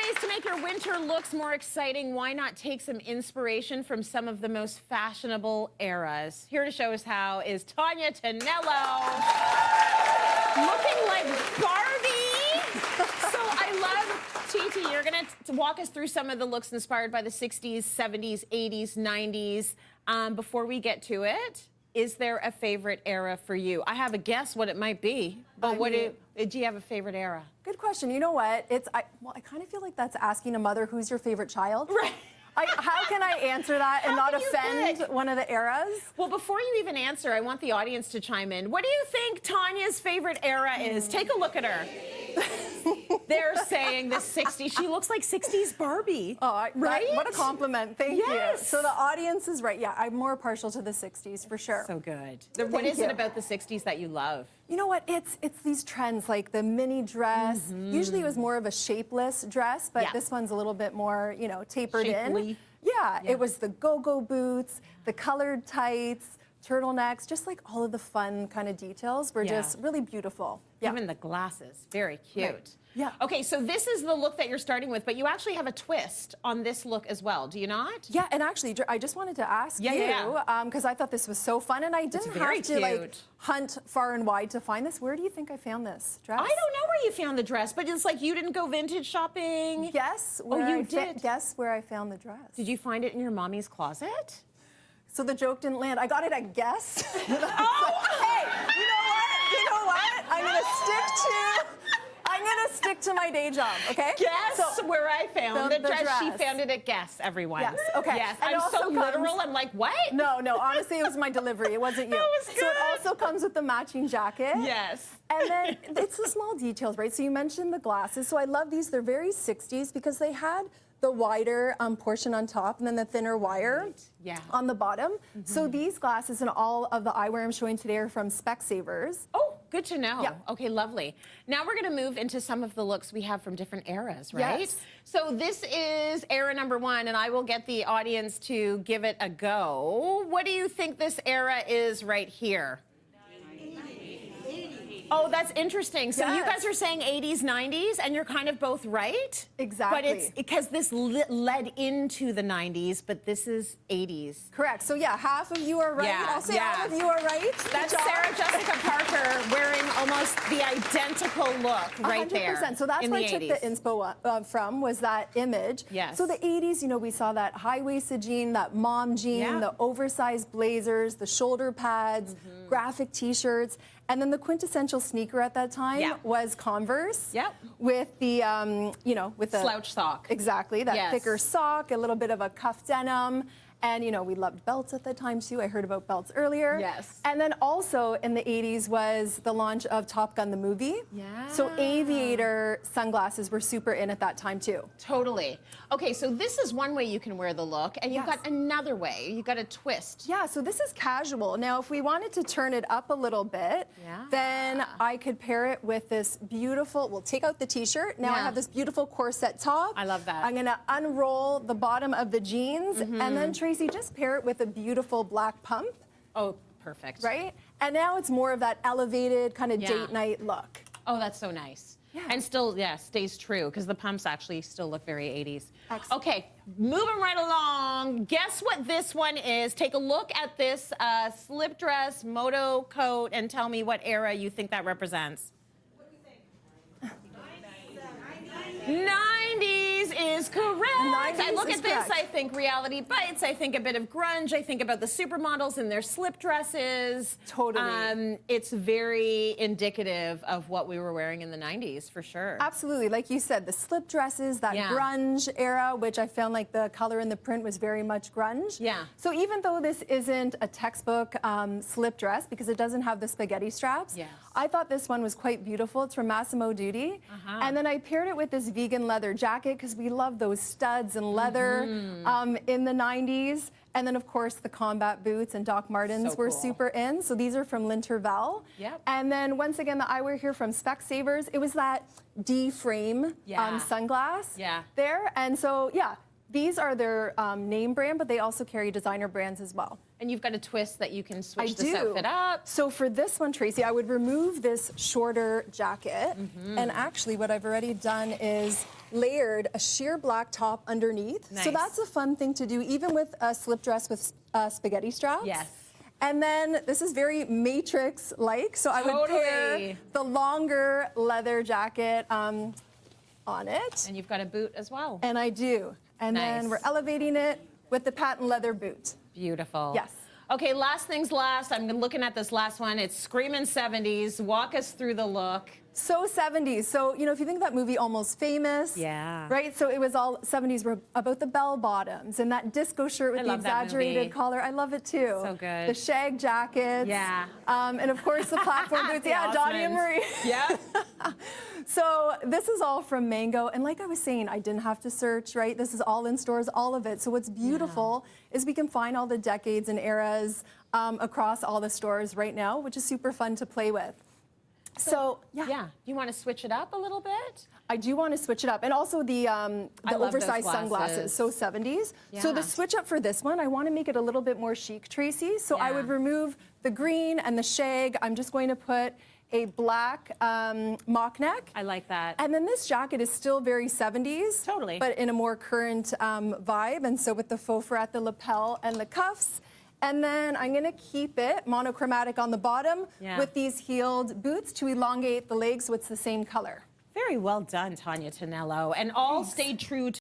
ways to make your winter looks more exciting. Why not take some inspiration from some of the most fashionable eras? Here to show us how is Tania Tonello. Looking like Barbie. So I love, TT, you're going to walk us through some of the looks inspired by the 60s, 70s, 80s, 90s. Before we get to it, is there a favorite era for you? I have a guess what it might be, but do you have a favorite era? Good question. You know what? I kind of feel like that's asking a mother who's your favorite child. Right. How can I answer that and not offend one of the eras? Well, before you even answer, I want the audience to chime in. What do you think Tanya's favorite era is? Take a look at her. They're saying the 60s. She looks like 60s Barbie. Oh, right? What a compliment. Thank you. So the audience is right. Yeah, I'm more partial to the 60s for sure. So good. What is it about the 60s that you love? You know what? It's these trends like the mini dress. Usually it was more of a shapeless dress, but this one's a little bit more, you know, tapered in. Yeah, it was the go-go boots, the colored tights, turtlenecks, just like all of the fun kind of details were just really beautiful. Even the glasses, very cute. Right. Yeah. Okay, so this is the look that you're starting with, but you actually have a twist on this look as well, do you not? Yeah, and actually, I just wanted to ask you, because I thought this was so fun, and I didn't have to like hunt far and wide to find this. Where do you think I found this dress? I don't know where you found the dress, but it's like you didn't go vintage shopping. Guess where you did. Guess where I found the dress. Did you find it in your mommy's closet? So the joke didn't land. I got it at Guess. Oh! Hey, you know what? You know what? I'm gonna stick to my day job, okay? Guess where I found the dress. She found it at Guess, everyone. Yes, okay. Yes, I'm so literal. I'm like, what? No, honestly, it was my delivery. It wasn't you. That was good. So it also comes with the matching jacket. Yes. And then it's the small details, right? So you mentioned the glasses. So I love these. They're very 60s because they had the wider portion on top and then the thinner wire on the bottom. So these glasses and all of the eyewear I'm showing today are from Specsavers. Oh, good to know. Yeah. Okay, lovely. Now we're going to move into some of the looks we have from different eras, right? Yes. So this is era number 1, and I will get the audience to give it a go. What do you think this era is right here? Oh, that's interesting. So you guys are saying 80s, 90s, and you're kind of both right? Exactly. But it's because this led into the 90s, but this is 80s. Correct. So yeah, half of you are right. I'll say all of you are right. That's Sarah Jessica Parker wearing almost the identical look right 100%. There. So that's where I took the inspo from, was that image. Yes. So the 80s, you know, we saw that high-waisted jean, that mom jean, the oversized blazers, the shoulder pads, graphic T-shirts. And then the quintessential sneaker at that time was Converse. With the, you know, with the slouch sock. Exactly, that thicker sock, a little bit of a cuff denim. And, you know, we loved belts at the time, too. I heard about belts earlier. Yes. And then also in the 80s was the launch of Top Gun, the movie. Yeah. So aviator sunglasses were super in at that time, too. Totally. Okay, so this is one way you can wear the look, and you've got another way. You've got a twist. Yeah, so this is casual. Now, if we wanted to turn it up a little bit, then I could pair it with this beautiful, we'll take out the T-shirt. Now I have this beautiful corset top. I love that. I'm going to unroll the bottom of the jeans, and then Tracy, just pair it with a beautiful black pump. Oh, perfect. Right? And now it's more of that elevated kind of date night look. Oh, that's so nice. Yeah. And still, stays true, because the pumps actually still look very 80s. Excellent. Okay, moving right along. Guess what this one is? Take a look at this slip dress, moto coat, and tell me what era you think that represents. What do you think? 90s is correct. I look at this, I think Reality Bites, I think a bit of grunge, I think about the supermodels in their slip dresses. Totally. It's very indicative of what we were wearing in the 90s, for sure. Absolutely. Like you said, the slip dresses, that grunge era, which I found like the color and the print was very much grunge. Yeah. So even though this isn't a textbook slip dress, because it doesn't have the spaghetti straps, I thought this one was quite beautiful. It's from Massimo Dutti. And then I paired it with this vegan leather jacket, because we love those studs and leather in the 90s. And then, of course, the combat boots and Doc Martens were super in. So these are from Linterval. And then, once again, the eyewear here from Specsavers. It was that D-frame sunglass there. And so, these are their name brand, but they also carry designer brands as well. And you've got a twist that you can switch this outfit up. So for this one, Tracy, I would remove this shorter jacket. And actually, what I've already done is layered a sheer black top underneath. Nice. So that's a fun thing to do, even with a slip dress with spaghetti straps. Yes. And then this is very Matrix-like, so I would pair the longer leather jacket on it. And you've got a boot as well. And I do. And Nice. then we're elevating it with the patent leather boot. Beautiful. Yes. Okay, last things last. I'm looking at this last one. It's screaming 70s. Walk us through the look. So 70s. So, you know, if you think of that movie Almost Famous, Yeah. right? So it was all 70s were about the bell bottoms and that disco shirt with the exaggerated collar. I love it too. So good. The shag jackets. Yeah. And of course the platform boots. Yeah, Donnie and Marie. Yeah. So this is all from Mango. And like I was saying, I didn't have to search, right? This is all in stores, all of it. So what's beautiful is we can find all the decades and eras across all the stores right now, which is super fun to play with. So yeah. You want to switch it up a little bit? I do want to switch it up. And also the love those oversized glasses. sunglasses, so 70s. Yeah. So the switch up for this one, I want to make it a little bit more chic, Tracy. So I would remove the green and the shag. I'm just going to put a black mock neck. I like that. And then this jacket is still very 70s. Totally. But in a more current vibe. And so with the faux fur at the lapel and the cuffs. And then I'm going to keep it monochromatic on the bottom with these heeled boots to elongate the legs so it's the same color. Very well done, Tania Tonello. And all stayed true to